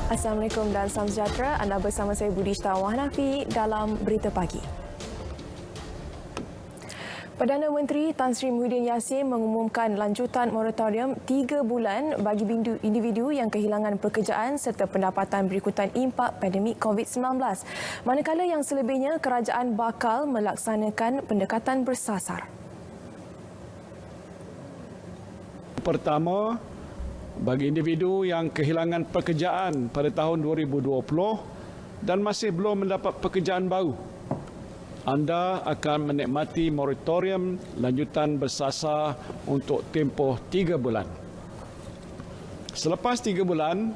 Assalamualaikum dan salam sejahtera. Anda bersama saya Budi Syetawah Hanafi dalam Berita Pagi. Perdana Menteri Tan Sri Muhyiddin Yassin mengumumkan lanjutan moratorium 3 bulan bagi individu yang kehilangan pekerjaan serta pendapatan berikutan impak pandemik COVID-19. Manakala yang selebihnya kerajaan bakal melaksanakan pendekatan bersasar. Pertama, bagi individu yang kehilangan pekerjaan pada tahun 2020 dan masih belum mendapat pekerjaan baru, anda akan menikmati moratorium lanjutan bersasar untuk tempoh 3 bulan. Selepas 3 bulan,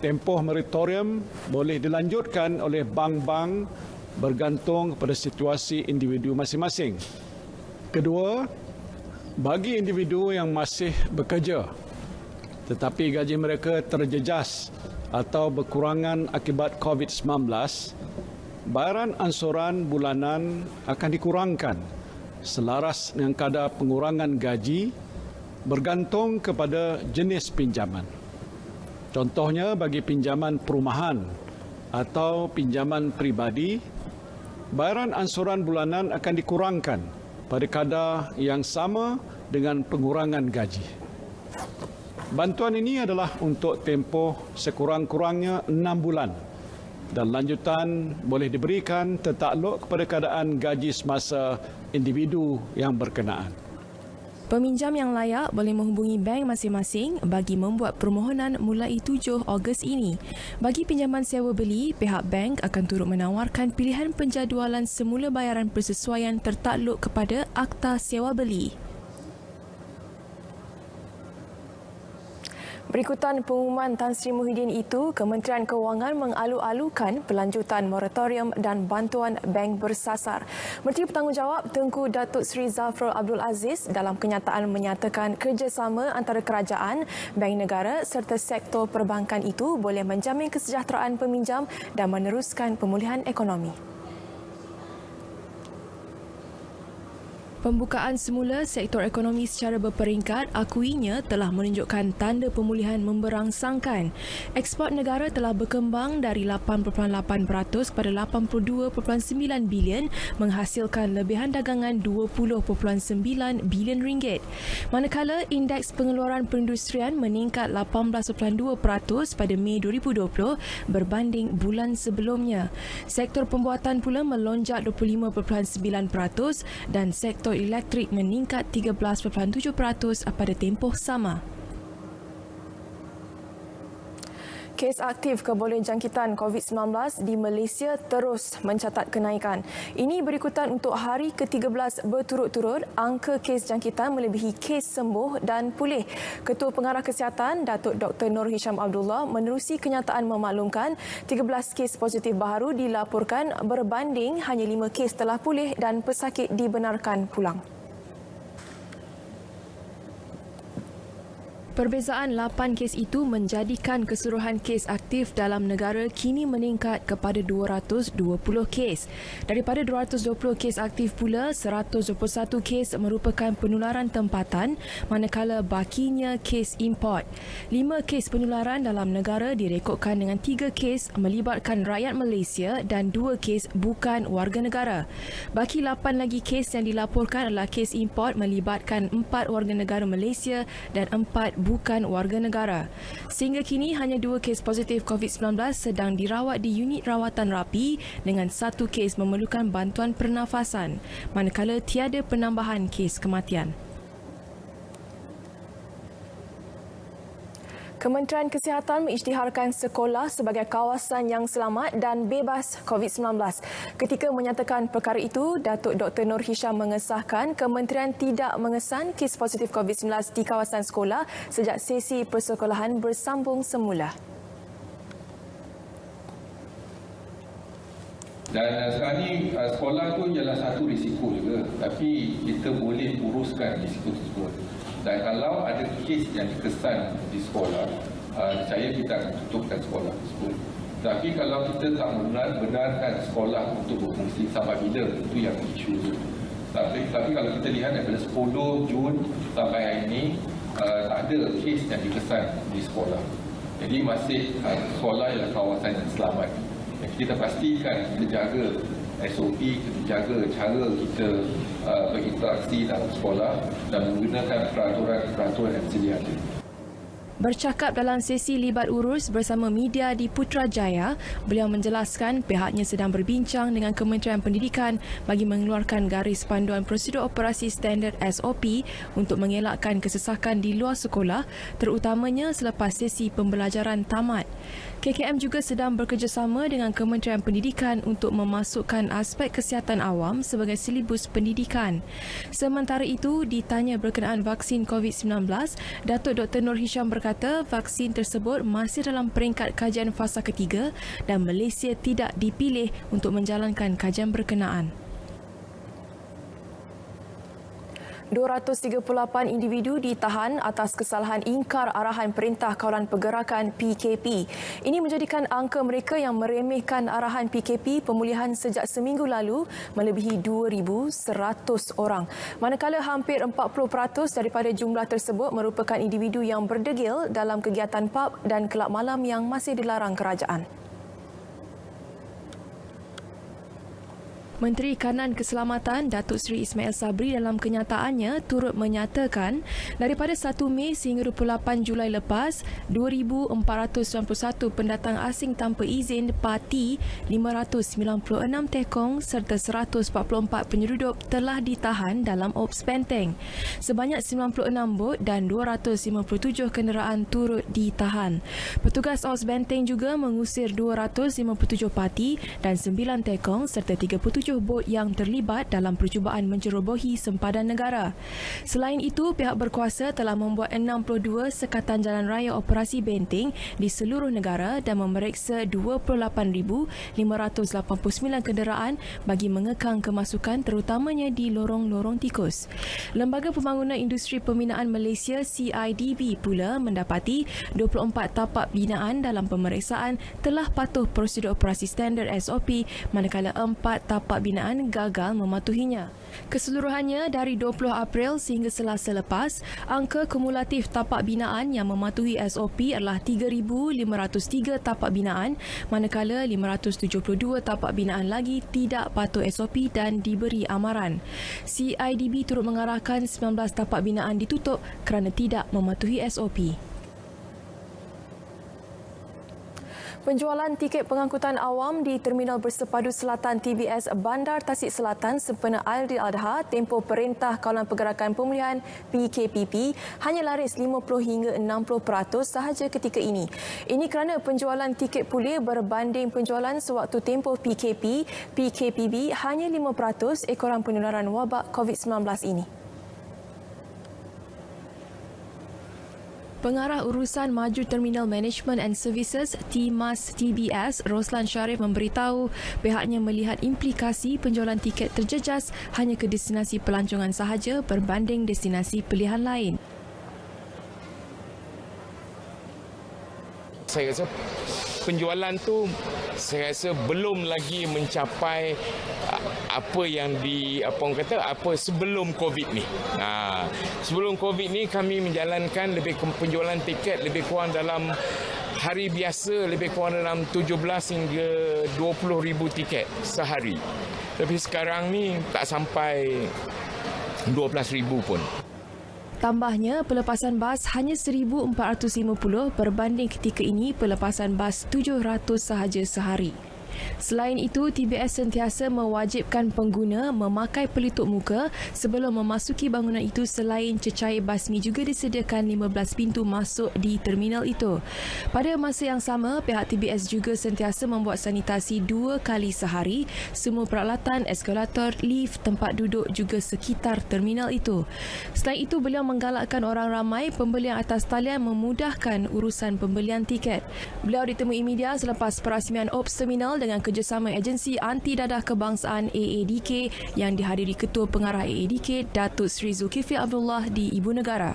tempoh moratorium boleh dilanjutkan oleh bank-bank bergantung pada situasi individu masing-masing. Kedua, bagi individu yang masih bekerja tetapi gaji mereka terjejas atau berkurangan akibat COVID-19, bayaran ansuran bulanan akan dikurangkan selaras dengan kadar pengurangan gaji bergantung kepada jenis pinjaman. Contohnya bagi pinjaman perumahan atau pinjaman peribadi, bayaran ansuran bulanan akan dikurangkan pada kadar yang sama dengan pengurangan gaji. Bantuan ini adalah untuk tempoh sekurang-kurangnya 6 bulan dan lanjutan boleh diberikan tertakluk kepada keadaan gaji semasa individu yang berkenaan. Peminjam yang layak boleh menghubungi bank masing-masing bagi membuat permohonan mulai 7 Ogos ini. Bagi pinjaman sewa beli, pihak bank akan turut menawarkan pilihan penjadualan semula bayaran persesuaian tertakluk kepada Akta Sewa Beli. Berikutan pengumuman Tan Sri Muhyiddin itu, Kementerian Kewangan mengalu-alukan pelanjutan moratorium dan bantuan bank bersasar. Menteri Bertanggungjawab Tengku Datuk Seri Zafrul Abdul Aziz dalam kenyataan menyatakan kerjasama antara kerajaan, bank negara serta sektor perbankan itu boleh menjamin kesejahteraan peminjam dan meneruskan pemulihan ekonomi. Pembukaan semula sektor ekonomi secara berperingkat akuinya telah menunjukkan tanda pemulihan memberangsangkan. Ekspor negara telah berkembang dari 8.8% kepada 82.9 bilion menghasilkan lebihan dagangan 20.9 bilion ringgit. Manakala indeks pengeluaran perindustrian meningkat 18.2% pada Mei 2020 berbanding bulan sebelumnya. Sektor pembuatan pula melonjak 25.9% dan sektor elektrik meningkat 13.7% pada tempoh sama. Kes aktif keboleh jangkitan COVID-19 di Malaysia terus mencatat kenaikan. Ini berikutan untuk hari ke-13 berturut-turut, angka kes jangkitan melebihi kes sembuh dan pulih. Ketua Pengarah Kesihatan, Datuk Dr. Nur Hisham Abdullah menerusi kenyataan memaklumkan 13 kes positif baharu dilaporkan berbanding hanya 5 kes telah pulih dan pesakit dibenarkan pulang. Perbezaan 8 kes itu menjadikan keseluruhan kes aktif dalam negara kini meningkat kepada 220 kes. Daripada 220 kes aktif pula, 121 kes merupakan penularan tempatan, manakala bakinya kes import. 5 kes penularan dalam negara direkodkan dengan 3 kes melibatkan rakyat Malaysia dan 2 kes bukan warga negara. Baki 8 lagi kes yang dilaporkan adalah kes import melibatkan 4 warga negara Malaysia dan 4 bukan warga negara. Sehingga kini hanya 2 kes positif COVID-19 sedang dirawat di unit rawatan rapi dengan 1 kes memerlukan bantuan pernafasan, manakala tiada penambahan kes kematian. Kementerian Kesihatan mengisytiharkan sekolah sebagai kawasan yang selamat dan bebas COVID-19. Ketika menyatakan perkara itu, Datuk Dr. Nur Hisham mengesahkan kementerian tidak mengesan kes positif COVID-19 di kawasan sekolah sejak sesi persekolahan bersambung semula. Dan sekarang ni sekolah tu ialah satu risiko juga, tapi kita boleh uruskan risiko tersebut. Dan kalau ada kes yang dikesan di sekolah, saya kita akan tutupkan sekolah tersebut. Tapi kalau kita tak benarkan sekolah untuk berfungsi sampai bila, itu yang isu itu. Tapi kalau kita lihat daripada 10 Jun sampai hari ini, tak ada kes yang dikesan di sekolah. Jadi masih sekolah ialah kawasan yang selamat. Kita pastikan kita jaga SOP, kita jaga cara kita berinteraksi dalam sekolah dan menggunakan peraturan yang sedia ada. Bercakap dalam sesi libat urus bersama media di Putrajaya, beliau menjelaskan pihaknya sedang berbincang dengan Kementerian Pendidikan bagi mengeluarkan garis panduan prosedur operasi standard SOP untuk mengelakkan kesesakan di luar sekolah, terutamanya selepas sesi pembelajaran tamat. KKM juga sedang bekerjasama dengan Kementerian Pendidikan untuk memasukkan aspek kesihatan awam sebagai silibus pendidikan. Sementara itu, ditanya berkenaan vaksin COVID-19, Datuk Dr. Nur Hisham berkata vaksin tersebut masih dalam peringkat kajian fasa ketiga dan Malaysia tidak dipilih untuk menjalankan kajian berkenaan. 238 individu ditahan atas kesalahan ingkar arahan Perintah Kawalan Pergerakan PKP. Ini menjadikan angka mereka yang meremehkan arahan PKP pemulihan sejak seminggu lalu melebihi 2,100 orang. Manakala hampir 40% daripada jumlah tersebut merupakan individu yang berdegil dalam kegiatan pub dan kelab malam yang masih dilarang kerajaan. Menteri Kanan Keselamatan Datuk Seri Ismail Sabri dalam kenyataannya turut menyatakan daripada 1 Mei sehingga 28 Julai lepas, 2,491 pendatang asing tanpa izin parti, 596 tekong serta 144 penyeludup telah ditahan dalam Ops Benteng. Sebanyak 96 bot dan 257 kenderaan turut ditahan. Petugas Ops Benteng juga mengusir 257 parti dan 9 tekong serta 37 bot yang terlibat dalam percubaan mencerobohi sempadan negara. Selain itu, pihak berkuasa telah membuat 62 sekatan jalan raya operasi benteng di seluruh negara dan memeriksa 28,589 kenderaan bagi mengekang kemasukan terutamanya di lorong-lorong tikus. Lembaga Pembangunan Industri Pembinaan Malaysia CIDB pula mendapati 24 tapak binaan dalam pemeriksaan telah patuh prosedur operasi standard SOP manakala 4 tapak binaan gagal mematuhinya. Keseluruhannya dari 20 April sehingga Selasa lepas, angka kumulatif tapak binaan yang mematuhi SOP adalah 3,503 tapak binaan, manakala 572 tapak binaan lagi tidak patuh SOP dan diberi amaran. CIDB turut mengarahkan 19 tapak binaan ditutup kerana tidak mematuhi SOP. Penjualan tiket pengangkutan awam di Terminal Bersepadu Selatan TBS Bandar Tasik Selatan sempena Ailadha tempoh Perintah Kawalan Pergerakan Pemulihan PKPP hanya laris 50 hingga 60% sahaja ketika ini. Ini kerana penjualan tiket pulih berbanding penjualan sewaktu tempoh PKPB hanya 5% ekoran penularan wabak COVID-19 ini. Pengarah Urusan Maju Terminal Management and Services TMAS TBS Roslan Sharif memberitahu pihaknya melihat implikasi penjualan tiket terjejas hanya ke destinasi pelancongan sahaja berbanding destinasi pilihan lain. Saya rasa penjualan tu saya rasa belum lagi mencapai apa yang apa sebelum Covid ni. Sebelum Covid ni kami menjalankan penjualan tiket lebih kurang dalam hari biasa lebih kurang dalam 17 hingga 20 ribu tiket sehari. Tapi sekarang ni tak sampai 12,000 pun. Tambahnya, pelepasan bas hanya 1,450 berbanding ketika ini pelepasan bas 700 sahaja sehari. Selain itu, TBS sentiasa mewajibkan pengguna memakai pelitup muka sebelum memasuki bangunan itu selain cecair basmi juga disediakan 15 pintu masuk di terminal itu. Pada masa yang sama, pihak TBS juga sentiasa membuat sanitasi 2 kali sehari semua peralatan, eskalator, lift, tempat duduk juga sekitar terminal itu. Selain itu, beliau menggalakkan orang ramai pembelian atas talian memudahkan urusan pembelian tiket. Beliau ditemui media selepas perasmian Ops Terminal dengan kerjasama agensi anti dadah kebangsaan AADK yang dihadiri Ketua Pengarah AADK Datuk Seri Zulkifli Abdullah di Ibu Negara.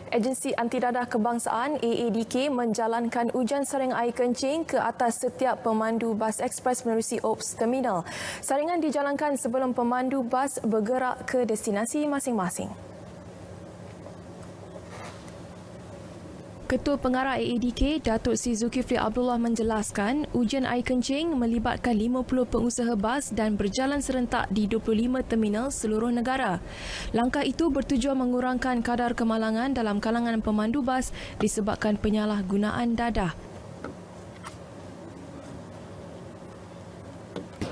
Agensi Anti Dadah Kebangsaan AADK menjalankan ujian saring air kencing ke atas setiap pemandu bas ekspres menerusi Ops Terminal. Saringan dijalankan sebelum pemandu bas bergerak ke destinasi masing-masing. Ketua Pengarah AADK, Datuk Sri Zulkifli Abdullah menjelaskan ujian air kencing melibatkan 50 pengusaha bas dan berjalan serentak di 25 terminal seluruh negara. Langkah itu bertujuan mengurangkan kadar kemalangan dalam kalangan pemandu bas disebabkan penyalahgunaan dadah.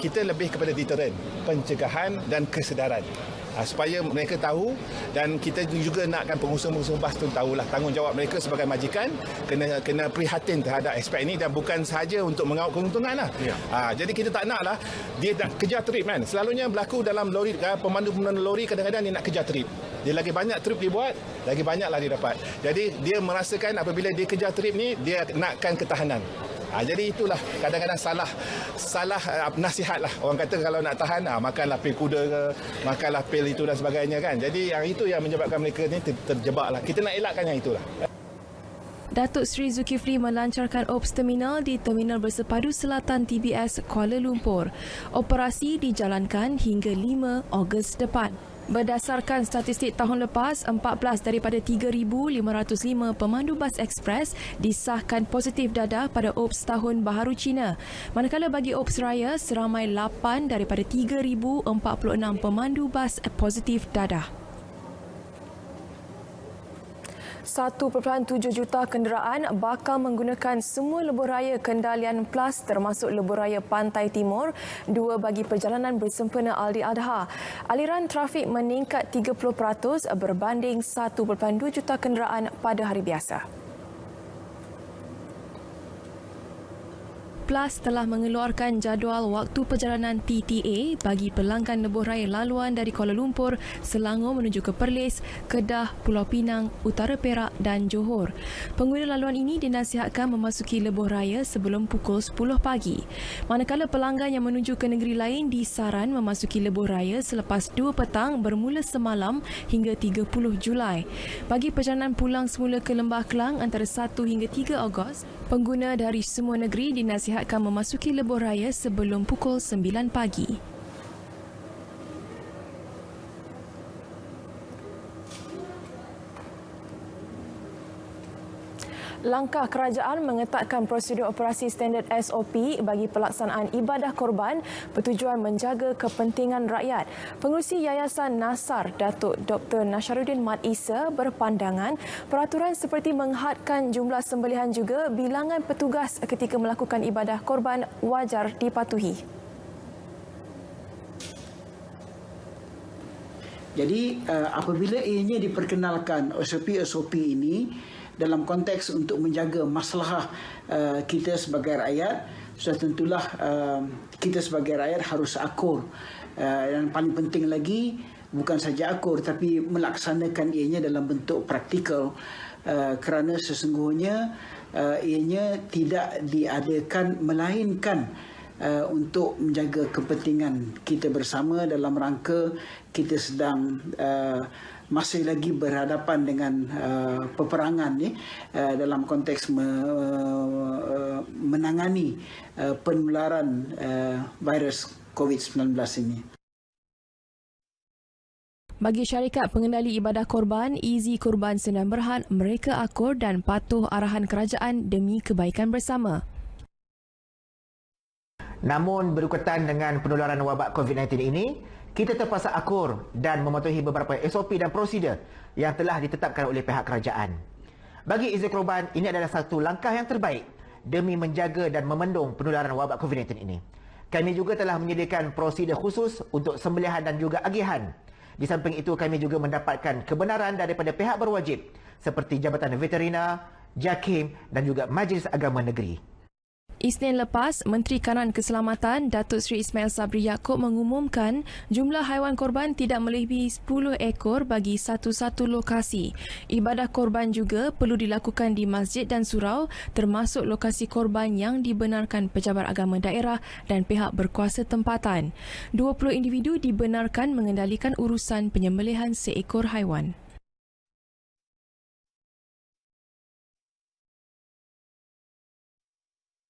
Kita lebih kepada deterren, pencegahan dan kesedaran. Supaya mereka tahu, dan kita juga nakkan pengusaha-pengusaha bas tu tahulah tanggungjawab mereka sebagai majikan kena prihatin terhadap aspek ini dan bukan sahaja untuk mengawal keuntungan lah. Ya. Jadi kita tak naklah dia nak kejar trip kan. Selalunya berlaku dalam lori, pemandu-pemandu lori kadang-kadang dia nak kejar trip. Dia lagi banyak trip dia buat, lagi banyaklah dia dapat. Jadi dia merasakan apabila dia kejar trip ni dia nakkan ketahanan. Jadi itulah kadang-kadang salah nasihat lah. Orang kata kalau nak tahan, makanlah pil kuda ke, makanlah pil itu dan sebagainya kan. Jadi yang itu yang menyebabkan mereka ni terjebak lah. Kita nak elakkan yang itulah. Datuk Sri Zulkifli melancarkan OPS Terminal di Terminal Bersepadu Selatan TBS Kuala Lumpur. Operasi dijalankan hingga 5 Ogos depan. Berdasarkan statistik tahun lepas, 14 daripada 3,505 pemandu bas ekspres disahkan positif dadah pada OPS Tahun Baharu Cina. Manakala bagi OPS Raya, seramai 8 daripada 3,046 pemandu bas positif dadah. 1.7 juta kenderaan bakal menggunakan semua lebuh raya Kendalian Plus termasuk lebuh raya Pantai Timur 2 bagi perjalanan bersempena Aldi Adha. Aliran trafik meningkat 30% berbanding 1.2 juta kenderaan pada hari biasa. Plus telah mengeluarkan jadual waktu perjalanan TTA bagi pelanggan lebuh raya laluan dari Kuala Lumpur, Selangor menuju ke Perlis, Kedah, Pulau Pinang, Utara Perak dan Johor. Pengguna laluan ini dinasihatkan memasuki lebuh raya sebelum pukul 10 pagi. Manakala pelanggan yang menuju ke negeri lain disaran memasuki lebuh raya selepas 2 petang bermula semalam hingga 30 Julai. Bagi perjalanan pulang semula ke Lembah Kelang antara 1 hingga 3 Ogos, pengguna dari semua negeri dinasihatkan akan memasuki lebuh raya sebelum pukul 9 pagi. Langkah kerajaan mengetatkan prosedur operasi standard SOP bagi pelaksanaan ibadah korban bertujuan menjaga kepentingan rakyat. Pengerusi Yayasan Nasar, Datuk Dr. Nasharuddin Mat Isa berpandangan peraturan seperti menghadkan jumlah sembelihan juga bilangan petugas ketika melakukan ibadah korban wajar dipatuhi. Jadi apabila ianya diperkenalkan SOP ini dalam konteks untuk menjaga masalah kita sebagai rakyat, sudah tentulah kita sebagai rakyat harus akur. Dan paling penting lagi, bukan saja akur tapi melaksanakan ianya dalam bentuk praktikal, kerana sesungguhnya ianya tidak diadakan melainkan untuk menjaga kepentingan kita bersama dalam rangka kita sedang masih lagi berhadapan dengan peperangan dalam konteks menangani penularan virus COVID-19 ini. Bagi syarikat pengendali ibadah korban, Izi Kurban Sdn Bhd, mereka akur dan patuh arahan kerajaan demi kebaikan bersama. Namun berkaitan dengan penularan wabak COVID-19 ini, kita terpaksa akur dan mematuhi beberapa SOP dan prosedur yang telah ditetapkan oleh pihak kerajaan. Bagi Izi Kurban, ini adalah satu langkah yang terbaik demi menjaga dan memendung penularan wabak COVID-19 ini. Kami juga telah menyediakan prosedur khusus untuk sembelihan dan juga agihan. Di samping itu, kami juga mendapatkan kebenaran daripada pihak berwajib seperti Jabatan Veterina, JAKIM dan juga Majlis Agama Negeri. Isnin lepas, Menteri Kanan Keselamatan Datuk Seri Ismail Sabri Yaakob mengumumkan jumlah haiwan korban tidak melebihi 10 ekor bagi satu-satu lokasi. Ibadah korban juga perlu dilakukan di masjid dan surau termasuk lokasi korban yang dibenarkan pejabat agama daerah dan pihak berkuasa tempatan. 20 individu dibenarkan mengendalikan urusan penyembelihan seekor haiwan.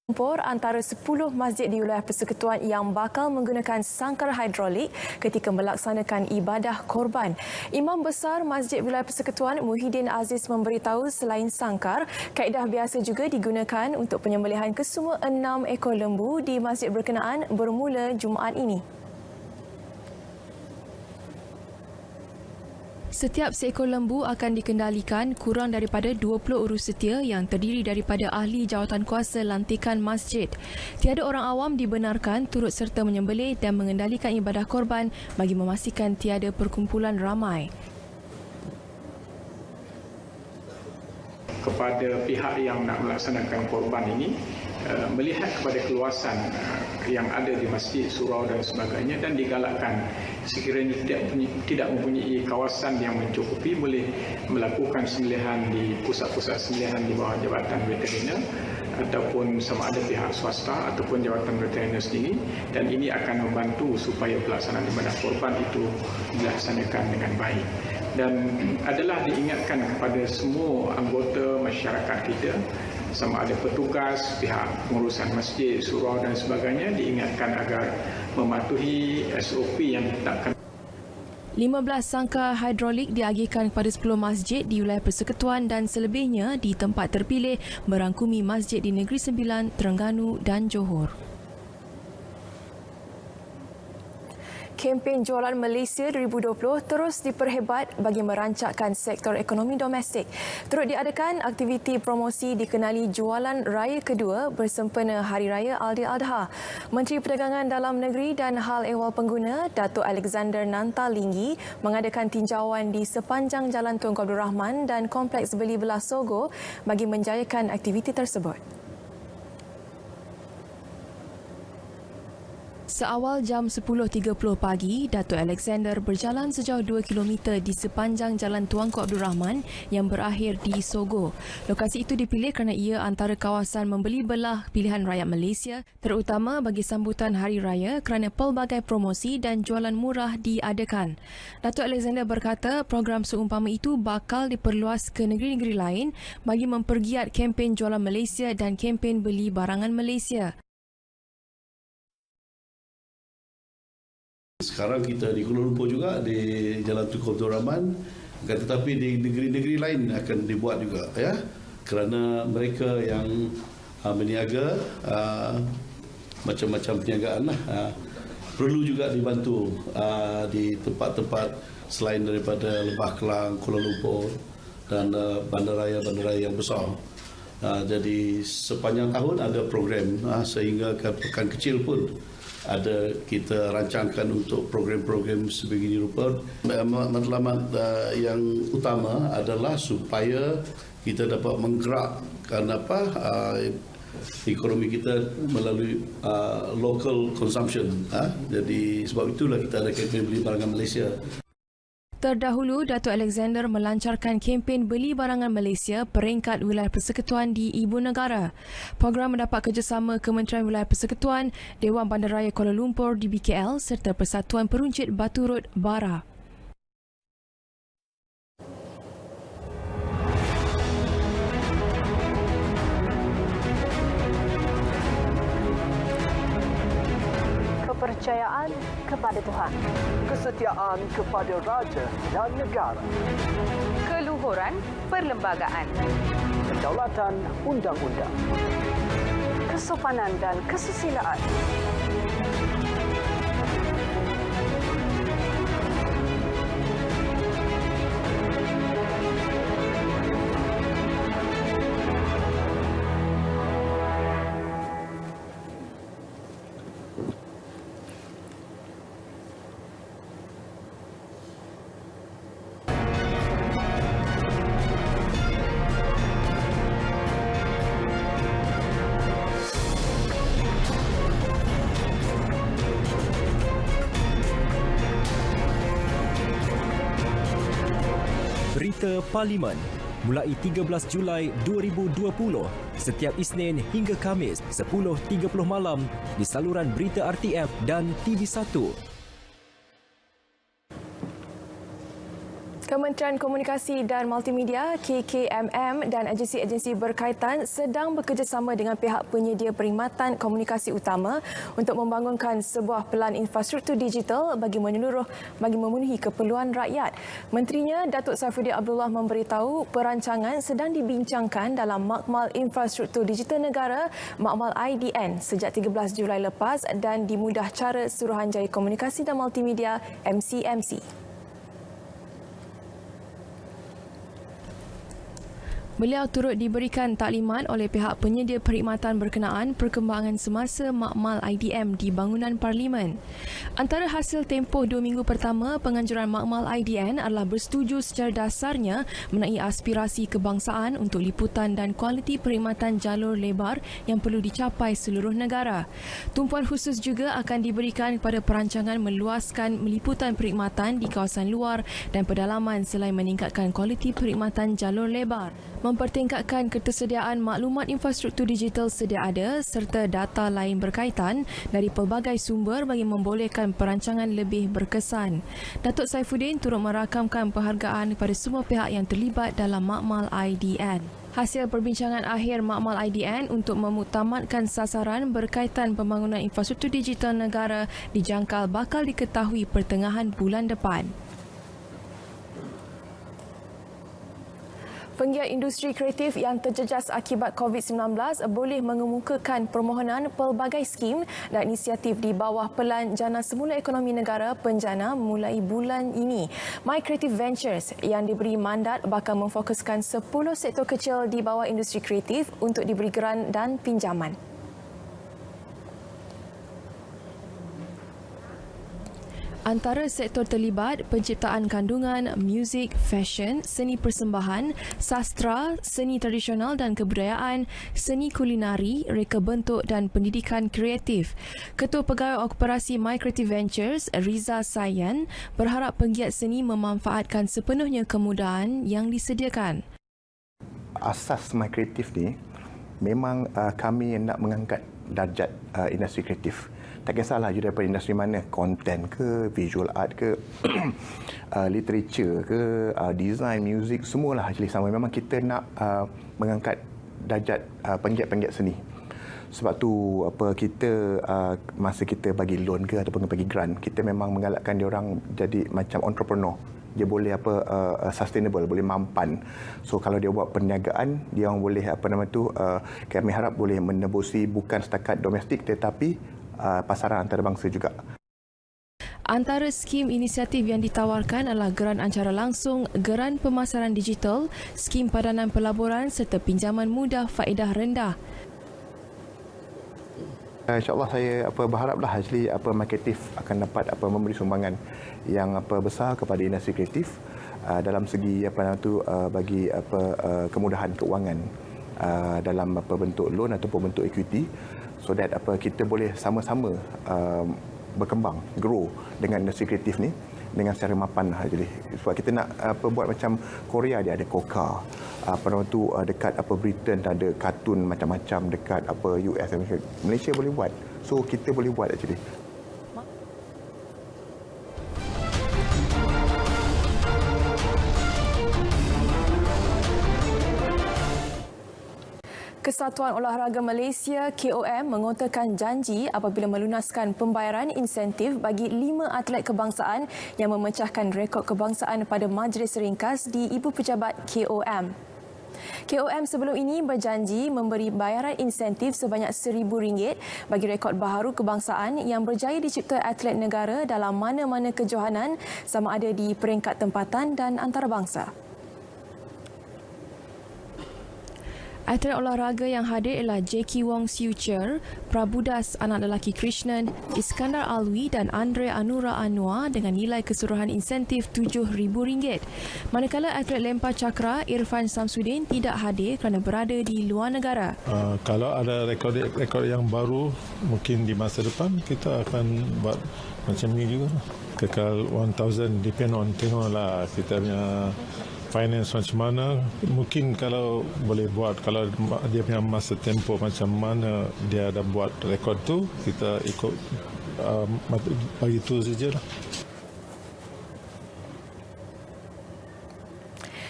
Antara 10 masjid di wilayah persekutuan yang bakal menggunakan sangkar hidrolik ketika melaksanakan ibadah korban. Imam Besar Masjid Wilayah Persekutuan Muhyiddin Aziz memberitahu selain sangkar, kaedah biasa juga digunakan untuk penyembelihan kesemua 6 ekor lembu di masjid berkenaan bermula Jumaat ini. Setiap seekor lembu akan dikendalikan kurang daripada 20 urus setia yang terdiri daripada ahli jawatankuasa lantikan masjid. Tiada orang awam dibenarkan turut serta menyembelih dan mengendalikan ibadah korban bagi memastikan tiada perkumpulan ramai. Kepada pihak yang nak melaksanakan korban ini, melihat kepada keluasan yang ada di masjid, surau dan sebagainya, dan digalakkan sekiranya tidak mempunyai kawasan yang mencukupi, boleh melakukan sembelihan di pusat-pusat sembelihan di bawah Jabatan Veteriner ataupun sama ada pihak swasta ataupun Jabatan Veteriner sendiri, dan ini akan membantu supaya pelaksanaan ibadah korban itu dilaksanakan dengan baik. Dan adalah diingatkan kepada semua anggota masyarakat kita, sama ada petugas, pihak pengurusan masjid, surau dan sebagainya, diingatkan agar mematuhi SOP yang ditetapkan. 15 sangkar hidrolik diagihkan kepada 10 masjid di wilayah persekutuan dan selebihnya di tempat terpilih merangkumi masjid di Negeri Sembilan, Terengganu dan Johor. Kempen Jualan Malaysia 2020 terus diperhebat bagi merancakkan sektor ekonomi domestik. Turut diadakan aktiviti promosi dikenali Jualan Raya Kedua bersempena Hari Raya Ailadha. Menteri Perdagangan Dalam Negeri dan Hal Ehwal Pengguna, Datuk Alexander Nantalinggi, mengadakan tinjauan di sepanjang Jalan Tunku Abdul Rahman dan Kompleks Beli Belah Sogo bagi menjayakan aktiviti tersebut. Seawal jam 10.30 pagi, Datuk Alexander berjalan sejauh 2 km di sepanjang Jalan Tunku Abdul Rahman yang berakhir di Sogo. Lokasi itu dipilih kerana ia antara kawasan membeli belah pilihan rakyat Malaysia, terutama bagi sambutan Hari Raya kerana pelbagai promosi dan jualan murah diadakan. Datuk Alexander berkata program seumpama itu bakal diperluas ke negeri-negeri lain bagi mempergiat kempen Jualan Malaysia dan kempen Beli Barangan Malaysia. Sekarang kita di Kuala Lumpur juga, di Jalan Tunku Abdul Rahman, tetapi di negeri-negeri lain akan dibuat juga, ya, kerana mereka yang berniaga macam-macam perniagaan perlu juga dibantu di tempat-tempat selain daripada Lebah Kelang, Kuala Lumpur dan bandaraya-bandaraya yang besar. Jadi sepanjang tahun ada program, sehingga pekan kecil pun ada kita rancangkan untuk program-program sebegini rupa. Matlamat yang utama adalah supaya kita dapat menggerakkan ekonomi kita melalui local consumption. Jadi sebab itulah kita ada kempen Beli Barangan Malaysia. Terdahulu, Datuk Alexander melancarkan kempen Beli Barangan Malaysia peringkat wilayah persekutuan di Ibu Negara. Program mendapat kerjasama Kementerian Wilayah Persekutuan, Dewan Bandaraya Kuala Lumpur DBKL serta Persatuan Peruncit Batu Rod Bara. Kepercayaan kepada Tuhan, kesetiaan kepada raja dan negara, keluhuran perlembagaan, kedaulatan undang-undang, kesopanan dan kesusilaan. Berita Parlimen mulai 13 Julai 2020 setiap Isnin hingga Khamis 10.30 malam di saluran Berita RTF dan TV1. Kementerian Komunikasi dan Multimedia KKMM dan agensi-agensi berkaitan sedang bekerjasama dengan pihak penyedia perkhidmatan komunikasi utama untuk membangunkan sebuah pelan infrastruktur digital bagi memenuhi keperluan rakyat. Menterinya Datuk Saifuddin Abdullah memberitahu perancangan sedang dibincangkan dalam Makmal Infrastruktur Digital Negara Makmal IDN sejak 13 Julai lepas dan dimudah cara Suruhanjaya Komunikasi dan Multimedia MCMC. Beliau turut diberikan taklimat oleh pihak penyedia perkhidmatan berkenaan perkembangan semasa Makmal IDM di bangunan Parlimen. Antara hasil tempoh 2 minggu pertama, penganjuran Makmal IDN adalah bersetuju secara dasarnya mengenai aspirasi kebangsaan untuk liputan dan kualiti perkhidmatan jalur lebar yang perlu dicapai seluruh negara. Tumpuan khusus juga akan diberikan kepada perancangan meluaskan liputan perkhidmatan di kawasan luar dan pedalaman selain meningkatkan kualiti perkhidmatan jalur lebar. Mempertingkatkan ketersediaan maklumat infrastruktur digital sedia ada serta data lain berkaitan dari pelbagai sumber bagi membolehkan perancangan lebih berkesan. Datuk Saifuddin turut merakamkan penghargaan kepada semua pihak yang terlibat dalam Makmal IDN. Hasil perbincangan akhir Makmal IDN untuk memuktamadkan sasaran berkaitan pembangunan infrastruktur digital negara dijangkal bakal diketahui pertengahan bulan depan. Penggiat industri kreatif yang terjejas akibat COVID-19 boleh mengemukakan permohonan pelbagai skim dan inisiatif di bawah Pelan Jana Semula Ekonomi Negara Penjana mulai bulan ini. My Creative Ventures yang diberi mandat bakal memfokuskan 10 sektor kecil di bawah industri kreatif untuk diberi geran dan pinjaman. Antara sektor terlibat penciptaan kandungan, muzik, fashion, seni persembahan, sastra, seni tradisional dan kebudayaan, seni kulinari, reka bentuk dan pendidikan kreatif. Ketua Pegawai Operasi My Creative Ventures, Riza Sayan, berharap penggiat seni memanfaatkan sepenuhnya kemudahan yang disediakan. Asas My Creative ni memang kami nak mengangkat darjat industri kreatif. Tak kisahlah you daripada industri mana, konten ke, visual art ke, literature ke, design, music, semualah actually sama. Memang kita nak mengangkat darjat penggiat-penggiat seni. Sebab tu kita masa kita bagi loan ke ataupun bagi grant, kita memang menggalakkan dia orang jadi macam entrepreneur. Dia boleh sustainable, boleh mampan. So kalau dia buat perniagaan, dia orang boleh kami harap boleh menembusi bukan setakat domestik tetapi pasaran antarabangsa juga. Antara skim inisiatif yang ditawarkan adalah geran acara langsung, geran pemasaran digital, skim padanan pelaburan serta pinjaman mudah faedah rendah. InsyaAllah saya berharaplah actually My Creative akan dapat memberi sumbangan yang besar kepada industri kreatif dalam segi bagi kemudahan keuangan dalam bentuk loan ataupun bentuk equity, so that kita boleh sama-sama berkembang, grow dengan industri kreatif ni dengan secara mapan jadi. Sebab kita nak buat macam Korea, dia ada Coca, dekat Britain ada kartun macam-macam, dekat US, Malaysia boleh buat, so kita boleh buat actually. Kesatuan Olahraga Malaysia KOM mengutarakan janji apabila melunaskan pembayaran insentif bagi 5 atlet kebangsaan yang memecahkan rekod kebangsaan pada majlis ringkas di Ibu Pejabat KOM. KOM sebelum ini berjanji memberi bayaran insentif sebanyak RM1,000 bagi rekod baharu kebangsaan yang berjaya dicipta atlet negara dalam mana-mana kejohanan sama ada di peringkat tempatan dan antarabangsa. Atlet olahraga yang hadir ialah Jackie Wong Siu Cher, Prabudas anak lelaki Krishnan, Iskandar Alwi dan Andre Anura Anwar dengan nilai keseluruhan insentif RM7,000. Manakala atlet lempar cakra Irfan Samsudin tidak hadir kerana berada di luar negara. Kalau ada rekod yang baru, mungkin di masa depan kita akan buat macam ni juga. Kekal 1,000 depend on, tengoklah kita punya finance macam mana. Mungkin kalau boleh buat, kalau dia punya masa tempoh macam mana dia ada buat rekod tu, kita ikut bagi tu sajalah.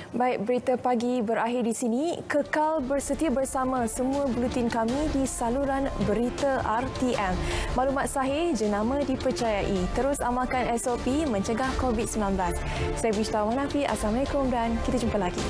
Baik, berita pagi berakhir di sini. Kekal bersetia bersama semua buletin kami di saluran berita RTM. Maklumat sahih, jenama dipercayai. Terus amalkan SOP mencegah COVID-19. Saya Bishta Wanafi. Assalamualaikum dan kita jumpa lagi.